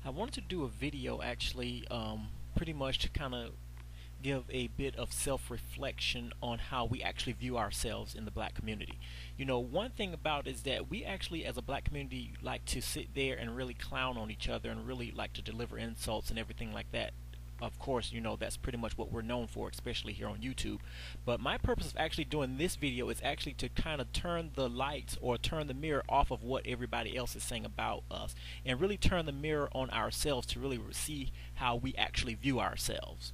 I wanted to do a video actually, pretty much to kind of give a bit of self-reflection on how we actually view ourselves in the black community. One thing about it is that we actually, as a black community, like to sit there and really clown on each other and really like to deliver insults and everything like that. Of course, that's pretty much what we're known for, especially here on YouTube. But my purpose of actually doing this video is actually to kind of turn the lights or turn the mirror off of what everybody else is saying about us and really turn the mirror on ourselves to really see how we actually view ourselves.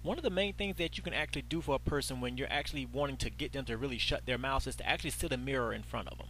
One of the main things that you can actually do for a person when you're actually wanting to get them to really shut their mouths is to actually sit a mirror in front of them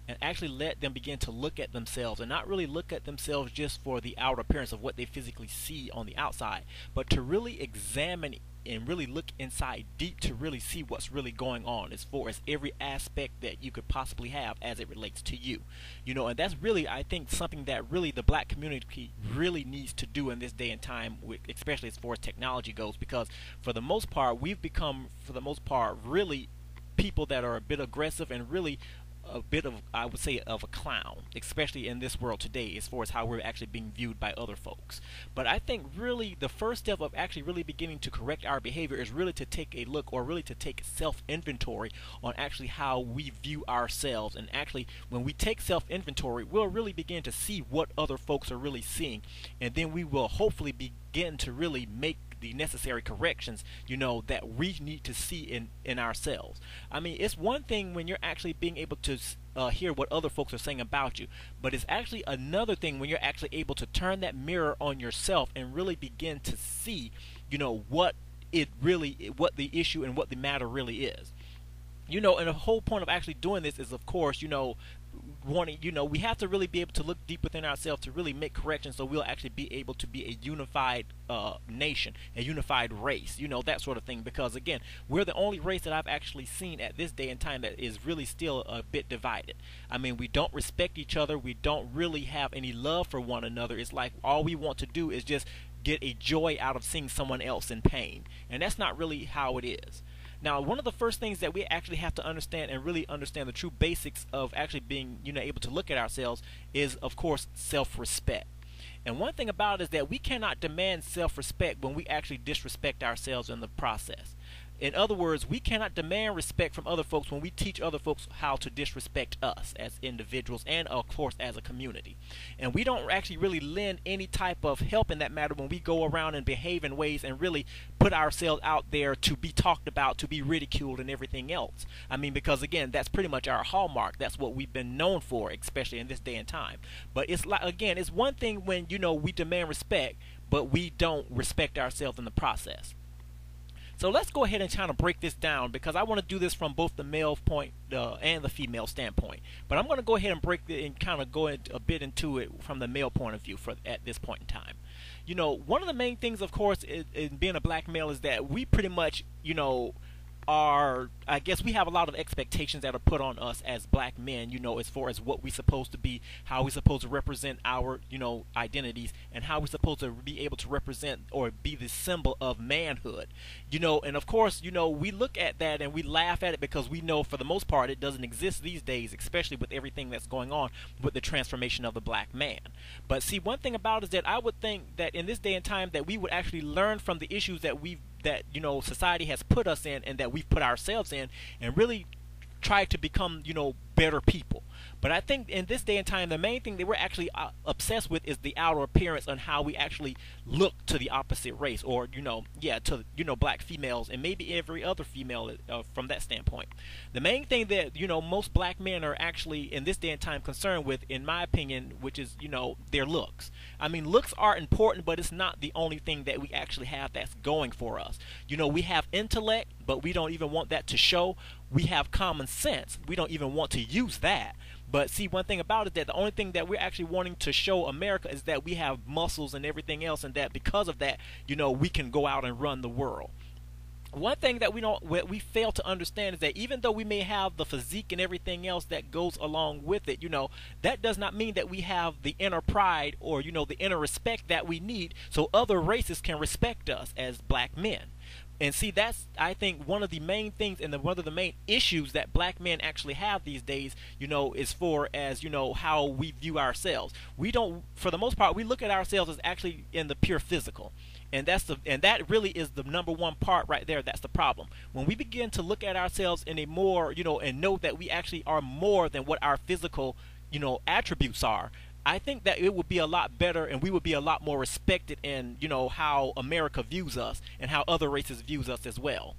and actually let them begin to look at themselves and not really look at themselves just for the outer appearance of what they physically see on the outside, but to really examine and really look inside deep to really see what's really going on as far as every aspect that you could possibly have as it relates to you. And that's really, I think, something that really the black community really needs to do in this day and time, especially as far as technology goes, because for the most part we've become, for the most part, really people that are a bit aggressive and really a bit of, I would say, of a clown, especially in this world today, as far as how we're actually being viewed by other folks. But I think really the first step of actually really beginning to correct our behavior is really to take a look, or really to take self-inventory on actually how we view ourselves. And actually, when we take self-inventory, we'll really begin to see what other folks are really seeing, and then we will hopefully begin to really make the necessary corrections that we need to see in ourselves. I mean, it's one thing when you're actually being able to hear what other folks are saying about you, but it's actually another thing when you're actually able to turn that mirror on yourself and really begin to see what the issue and what the matter really is. And the whole point of actually doing this is, of course, wanting, we have to really be able to look deep within ourselves to really make corrections, so we'll actually be able to be a unified nation, a unified race, that sort of thing. Because again, we're the only race that I've actually seen at this day and time that is really still a bit divided. I mean, we don't respect each other. We don't really have any love for one another. It's like all we want to do is just get a joy out of seeing someone else in pain, and that's not really how it is. Now, one of the first things that we actually have to understand and really understand the true basics of actually being, able to look at ourselves is, of course, self-respect. And one thing about it is that we cannot demand self-respect when we actually disrespect ourselves in the process. In other words, we cannot demand respect from other folks when we teach other folks how to disrespect us as individuals and, of course, as a community. And we don't actually really lend any type of help in that matter when we go around and behave in ways and really put ourselves out there to be talked about, to be ridiculed, and everything else. I mean, because again, that's pretty much our hallmark. That's what we've been known for, especially in this day and time. But it's like, again, it's one thing when, we demand respect, but we don't respect ourselves in the process. So let's go ahead and kind of break this down, because I want to do this from both the male point and the female standpoint. But I'm going to go ahead and break it and kind of go a bit into it from the male point of view at this point in time. One of the main things, of course, in being a black male is that we pretty much, I guess we have a lot of expectations that are put on us as black men, as far as what we're supposed to be, how we're supposed to represent our, identities, and how we're supposed to be able to represent or be the symbol of manhood. And of course, we look at that and we laugh at it because we know for the most part it doesn't exist these days, especially with everything that's going on with the transformation of the black man. But see, one thing about it is that I would think that in this day and time that we would actually learn from the issues that society has put us in and that we've put ourselves in, and really try to become better people. But I think in this day and time, the main thing that we're actually obsessed with is the outer appearance and how we actually look to the opposite race, or to black females and maybe every other female from that standpoint. The main thing that most black men are actually in this day and time concerned with, in my opinion, which is their looks. I mean, looks are important, but it's not the only thing that we actually have that's going for us. We have intellect, but we don't even want that to show. We have common sense. We don't even want to use that. But see, one thing about it, that the only thing that we're actually wanting to show America is that we have muscles and everything else, and that because of that, we can go out and run the world. One thing that we fail to understand is that even though we may have the physique and everything else that goes along with it, that does not mean that we have the inner pride or the inner respect that we need so other races can respect us as black men. And see, that's, I think, one of the main things and one of the main issues that black men actually have these days, as far as, how we view ourselves. We don't, for the most part, we look at ourselves as actually in the pure physical. And that really is the number one part right there. That's the problem. When we begin to look at ourselves in a more, and know that we actually are more than what our physical, attributes are, I think that it would be a lot better, and we would be a lot more respected in, how America views us and how other races views us as well.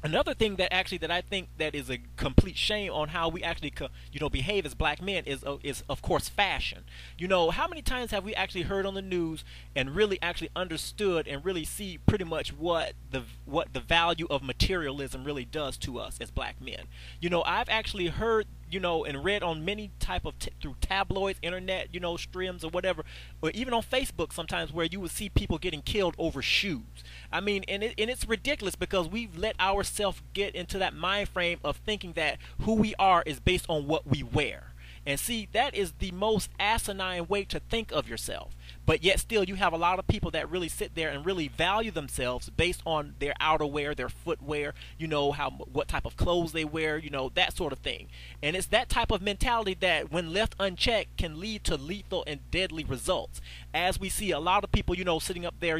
Another thing that I think that is a complete shame on how we actually behave as black men is of course fashion. How many times have we actually heard on the news and really actually understood and really see pretty much what the value of materialism really does to us as black men? I've actually heard, and read on many type of through tabloids, internet, streams or whatever, or even on Facebook sometimes, where you would see people getting killed over shoes. I mean, and it's ridiculous, because we've let ourselves get into that mind frame of thinking that who we are is based on what we wear. And see, that is the most asinine way to think of yourself. But yet still, you have a lot of people that really sit there and really value themselves based on their outerwear, their footwear, what type of clothes they wear, that sort of thing. And it's that type of mentality that, when left unchecked, can lead to lethal and deadly results. As we see a lot of people, sitting up there,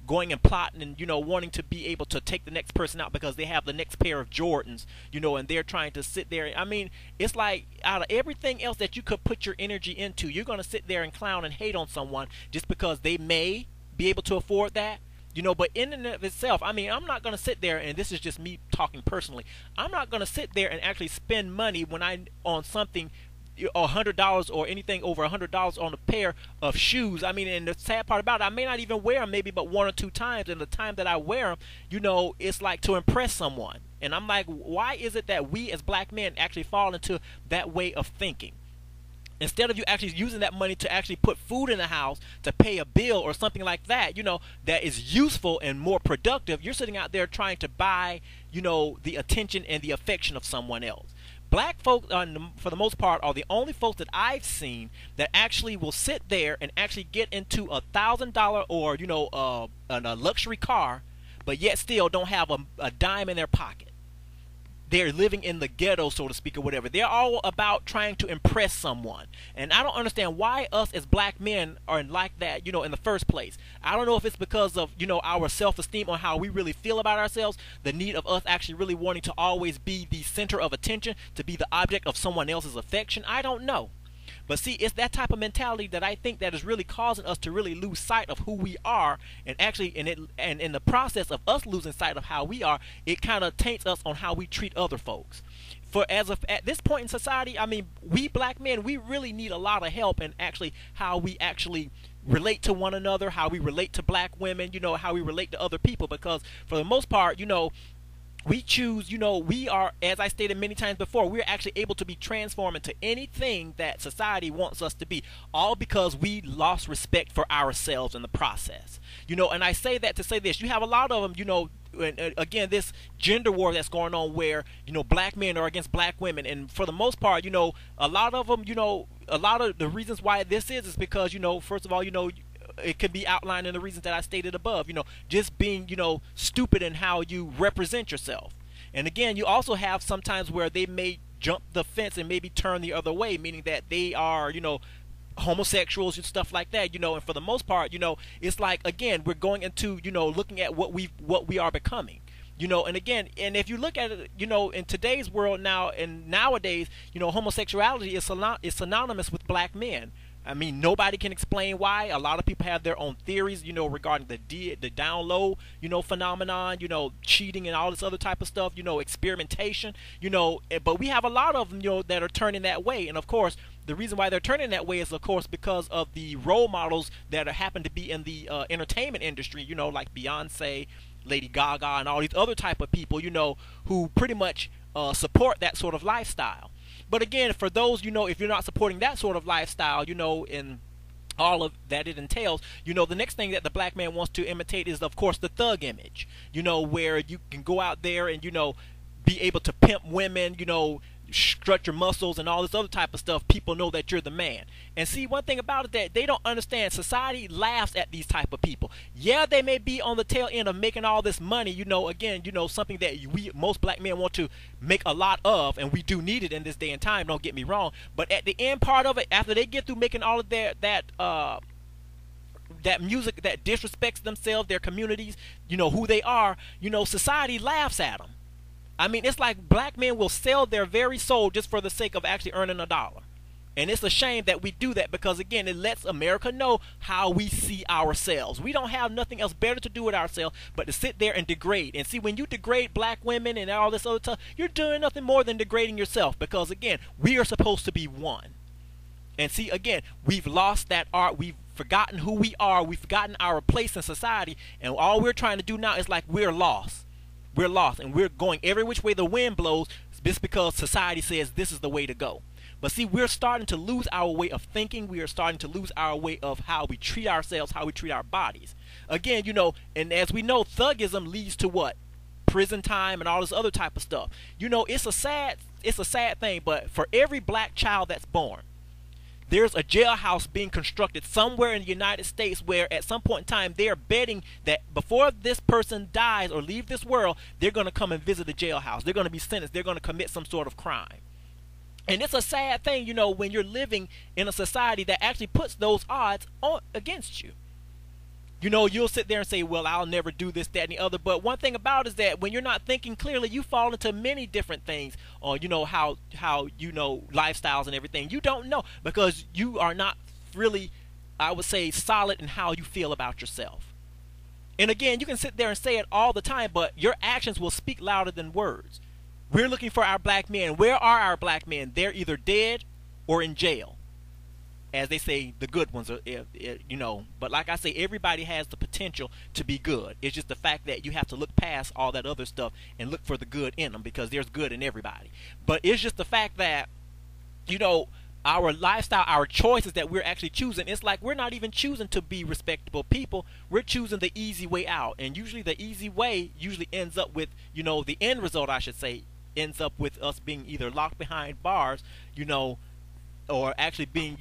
going and plotting and wanting to be able to take the next person out because they have the next pair of Jordans, and they're trying to sit there. I mean, it's like, out of everything else that you could put your energy into, you're going to sit there and clown and hate on someone just because they may be able to afford that. But in and of itself, I mean, I'm not going to sit there, and this is just me talking personally, I'm not going to sit there and actually spend money on something, $100 or anything over $100 on a pair of shoes. I mean, and the sad part about it, I may not even wear them maybe but one or two times, and the time that I wear them, it's like to impress someone. And I'm like, why is it that we as black men actually fall into that way of thinking? Instead of you actually using that money to actually put food in the house, to pay a bill or something like that, that is useful and more productive, you're sitting out there trying to buy, the attention and the affection of someone else. Black folks, for the most part, are the only folks that I've seen that actually will sit there and actually get into $1,000 or a luxury car, but yet still don't have a dime in their pocket. They're living in the ghetto, so to speak, or whatever. They're all about trying to impress someone. And I don't understand why us as black men are like that, in the first place. I don't know if it's because of, our self-esteem on how we really feel about ourselves, the need of us actually really wanting to always be the center of attention, to be the object of someone else's affection. I don't know. But see, it's that type of mentality that I think that is really causing us to really lose sight of who we are, and actually, and in the process of us losing sight of how we are, it kind of taints us on how we treat other folks. At this point in society, I mean, we black men, we really need a lot of help in actually how we actually relate to one another, how we relate to black women, how we relate to other people, because for the most part, we choose, we are, as I stated many times before, we're actually able to be transformed into anything that society wants us to be, all because we lost respect for ourselves in the process. And I say that to say this: you have a lot of them, and again, this gender war that's going on, where black men are against black women, and for the most part, a lot of them, a lot of the reasons why this is because, first of all, it could be outlined in the reasons that I stated above, just being, stupid in how you represent yourself. And again, you also have sometimes where they may jump the fence and maybe turn the other way, meaning that they are, homosexuals and stuff like that, and for the most part, it's like, again, we're going into, looking at what we are becoming. And again, and if you look at it, in today's world now, and nowadays, homosexuality is synonymous with black men. I mean, nobody can explain why. A lot of people have their own theories, regarding the down low, phenomenon, cheating and all this other type of stuff, experimentation, but we have a lot of them, that are turning that way. And of course, the reason why they're turning that way is, of course, because of the role models that happen to be in the entertainment industry, like Beyonce, Lady Gaga, and all these other type of people, who pretty much support that sort of lifestyle. But again, for those, if you're not supporting that sort of lifestyle, and all of that it entails, the next thing that the black man wants to imitate is, of course, the thug image, where you can go out there and, be able to pimp women, strut your muscles and all this other type of stuff, people know that you're the man. And see, one thing about it that they don't understand, society laughs at these type of people. Yeah, they may be on the tail end of making all this money, again, something that we most black men want to make a lot of, and we do need it in this day and time, don't get me wrong. But at the end part of it, after they get through making all of that music that disrespects themselves, their communities, who they are, society laughs at them. I mean, it's like black men will sell their very soul just for the sake of actually earning a dollar. And it's a shame that we do that, because again, it lets America know how we see ourselves. We don't have nothing else better to do with ourselves but to sit there and degrade. And see, when you degrade black women and all this other stuff, you're doing nothing more than degrading yourself, because again, we are supposed to be one. And see, again, we've lost that art. We've forgotten who we are. We've forgotten our place in society. And all we're trying to do now is like we're lost. We're lost, and we're going every which way the wind blows just because society says this is the way to go. But see, we're starting to lose our way of thinking. We are starting to lose our way of how we treat ourselves, how we treat our bodies. Again, and as we know, thuggism leads to what? Prison time and all this other type of stuff. It's a sad thing, but for every black child that's born, there's a jailhouse being constructed somewhere in the United States where at some point in time they are betting that before this person dies or leave this world, they're going to come and visit the jailhouse. They're going to be sentenced. They're going to commit some sort of crime. And it's a sad thing, when you're living in a society that actually puts those odds against you. You'll sit there and say, well, I'll never do this, that, and the other. But one thing about it is that when you're not thinking clearly, you fall into many different things on, how lifestyles and everything. You don't know, because you are not really, I would say, solid in how you feel about yourself. And again, you can sit there and say it all the time, but your actions will speak louder than words. We're looking for our black men. Where are our black men? They're either dead or in jail. As they say, the good ones are, but like I say, everybody has the potential to be good. It's just the fact that you have to look past all that other stuff and look for the good in them, because there's good in everybody. But it's just the fact that, our lifestyle, our choices that we're actually choosing, it's like we're not even choosing to be respectable people. We're choosing the easy way out. And usually the easy way usually ends up with, the end result, I should say, ends up with us being either locked behind bars, or actually being,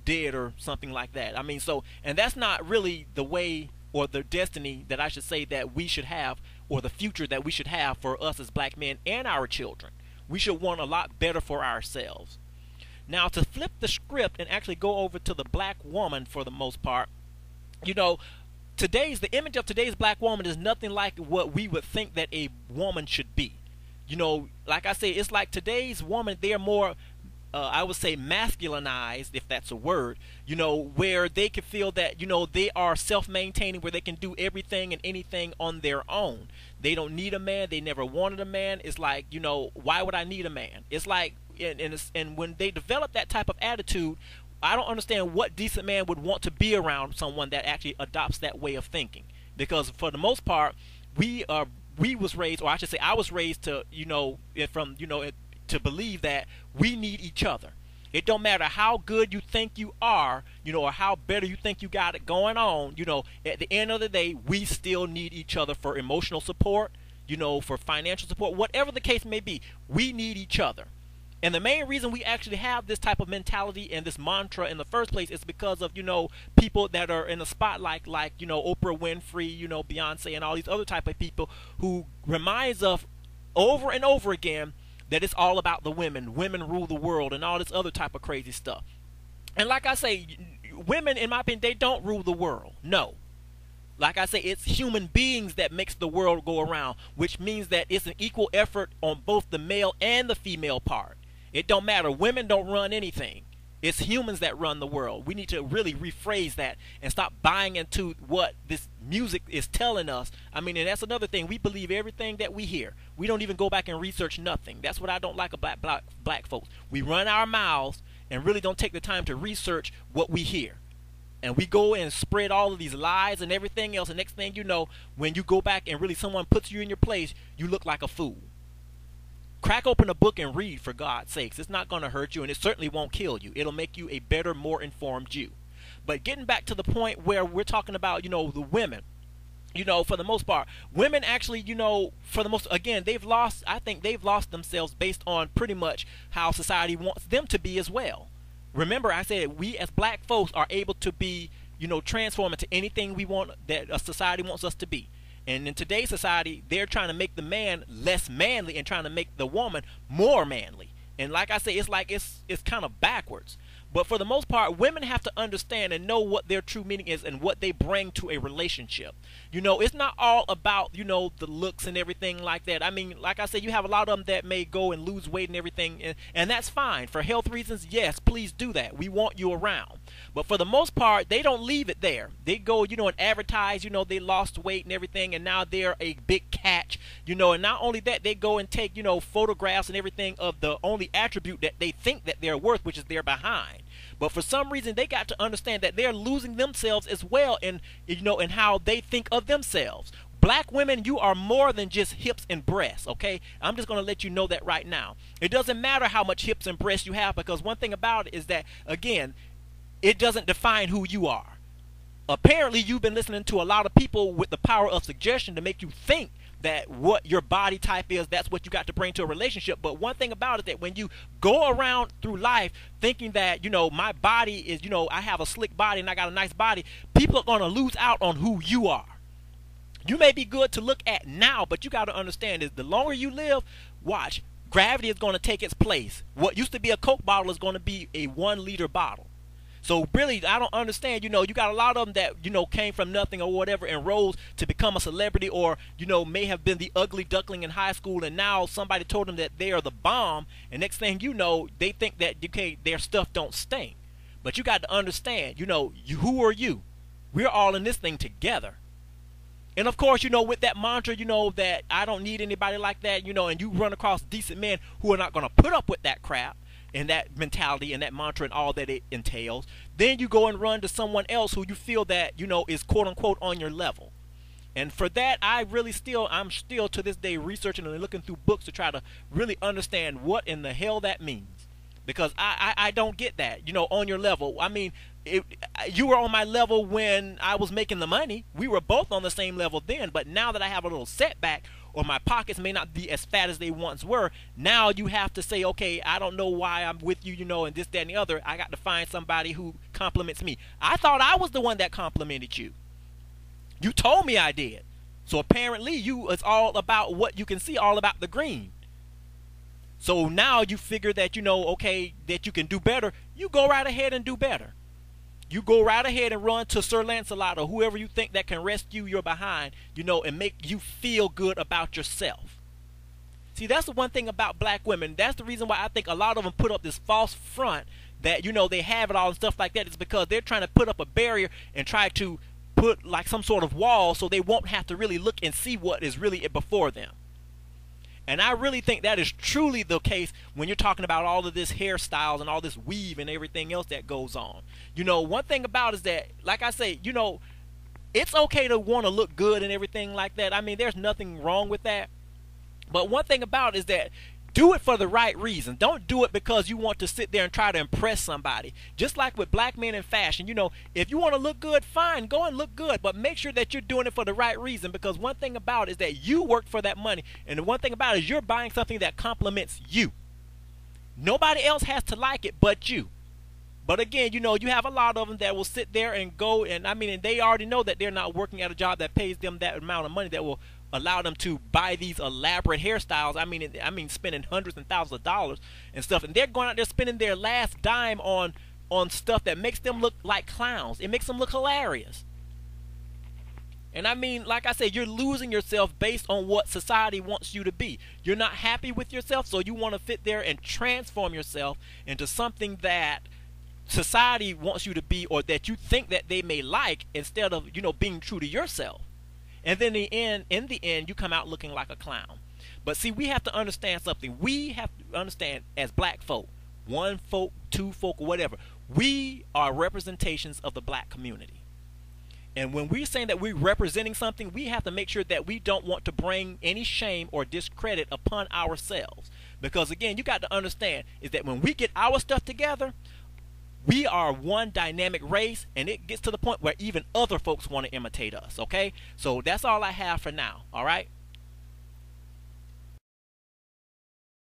dead or something like that. I mean, and that's not really the way or the destiny that I should say that we should have, or the future that we should have for us as black men and our children. We should want a lot better for ourselves. Now, to flip the script and actually go over to the black woman for the most part, the image of today's black woman is nothing like what we would think that a woman should be. Like I say, it's like today's woman, they're more I would say masculinized, if that's a word, where they can feel that, they are self-maintaining, where they can do everything and anything on their own. They don't need a man. They never wanted a man. It's like, why would I need a man? It's like, and when they develop that type of attitude, I don't understand what decent man would want to be around someone that actually adopts that way of thinking. Because for the most part, we was raised, or I should say I was raised to, to believe that we need each other. It don't matter how good you think you are, or how better you think you got it going on, at the end of the day, we still need each other for emotional support, for financial support, whatever the case may be. We need each other. And the main reason we actually have this type of mentality and this mantra in the first place is because of, people that are in the spotlight, like, Oprah Winfrey, Beyonce, and all these other type of people who reminds us over and over again that it's all about the women. Women rule the world and all this other type of crazy stuff. And like I say, women, in my opinion, they don't rule the world. No. Like I say, it's human beings that makes the world go around, which means that it's an equal effort on both the male and the female part. It don't matter. Women don't run anything. It's humans that run the world. We need to really rephrase that and stop buying into what this music is telling us. I mean, and that's another thing. We believe everything that we hear. We don't even go back and research nothing. That's what I don't like about black folks. We run our mouths and really don't take the time to research what we hear. And we go and spread all of these lies and everything else. And next thing you know, when you go back and really someone puts you in your place, you look like a fool. Crack open a book and read, for God's sakes. It's not going to hurt you, and it certainly won't kill you. It'll make you a better, more informed you. But getting back to the point where we're talking about, the women. For the most part, women actually, for the most, again, I think they've lost themselves based on pretty much how society wants them to be as well. Remember, I said we as black folks are able to be, transform into anything we want that a society wants us to be. And in today's society, they're trying to make the man less manly and trying to make the woman more manly. And like I say, it's like it's kind of backwards. But for the most part, women have to understand and know what their true meaning is and what they bring to a relationship. It's not all about, the looks and everything like that. I mean, like I said, you have a lot of them that may go and lose weight and everything, and that's fine. For health reasons, yes, please do that. We want you around. But for the most part, they don't leave it there. They go, and advertise, they lost weight and everything, and now they're a big catch, and not only that, they go and take, photographs and everything of the only attribute that they think that they're worth, which is their behind. But for some reason, they got to understand that they're losing themselves as well in how they think of themselves. Black women, you are more than just hips and breasts, okay? I'm just going to let you know that right now. It doesn't matter how much hips and breasts you have, because one thing about it is that, again, it doesn't define who you are. Apparently, you've been listening to a lot of people with the power of suggestion to make you think that what your body type is, that's what you got to bring to a relationship. But one thing about it is that when you go around through life thinking that, my body is, I have a slick body and I got a nice body, people are going to lose out on who you are. You may be good to look at now, but you got to understand is the longer you live, watch, gravity is going to take its place. What used to be a Coke bottle is going to be a 1-liter bottle. So really, I don't understand, you got a lot of them that, came from nothing or whatever and rose to become a celebrity, or, may have been the ugly duckling in high school, and now somebody told them that they are the bomb, and next thing you know, they think that, their stuff don't stink. But you got to understand, who are you? We're all in this thing together. And of course, with that mantra, that I don't need anybody like that, and you run across decent men who are not going to put up with that crap, and that mentality and that mantra and all that it entails, then you go and run to someone else who you feel that, is quote unquote on your level. And for that, I'm still to this day researching and looking through books to try to really understand what in the hell that means. Because I don't get that, on your level. I mean, you were on my level when I was making the money. We were both on the same level then, but now that I have a little setback, or my pockets may not be as fat as they once were, now you have to say, okay, I don't know why I'm with you, and this, that, and the other. I got to find somebody who compliments me. I thought I was the one that complimented you. You told me I did. So apparently it's all about what you can see, all about the green. So now you figure that, okay, that you can do better. You go right ahead and do better. You go right ahead and run to Sir Lancelot or whoever you think that can rescue your behind, and make you feel good about yourself. See, that's the one thing about black women. That's the reason why I think a lot of them put up this false front that, they have it all and stuff like that. It's because they're trying to put up a barrier and try to put like some sort of wall so they won't have to really look and see what is really before them. And I really think that is truly the case when you're talking about all of this hairstyles and all this weave and everything else that goes on. One thing about it is that, like I say, it's okay to want to look good and everything like that. I mean, there's nothing wrong with that. But one thing about it is that do it for the right reason. Don't do it because you want to sit there and try to impress somebody. Just like with black men in fashion, if you want to look good, fine, go and look good. But make sure that you're doing it for the right reason, because one thing about it is that you worked for that money. And the one thing about it is you're buying something that compliments you. Nobody else has to like it but you. But again, you have a lot of them that will sit there and go, and they already know that they're not working at a job that pays them that amount of money that will allow them to buy these elaborate hairstyles. I mean, spending hundreds and thousands of dollars and stuff, and they're going out there spending their last dime on stuff that makes them look like clowns. It makes them look hilarious. And like I said, you're losing yourself based on what society wants you to be. You're not happy with yourself, so you want to fit there and transform yourself into something that society wants you to be, or that you think that they may like, instead of being true to yourself. And then in the end, you come out looking like a clown. But see, we have to understand something. We have to understand, as black folk, one folk, two folk, or whatever, we are representations of the black community. And when we're saying that we're representing something, we have to make sure that we don't want to bring any shame or discredit upon ourselves. Because again, you got to understand is that when we get our stuff together, We are one dynamic race, and it gets to the point where even other folks want to imitate us. Okay, so that's all I have for now. All right.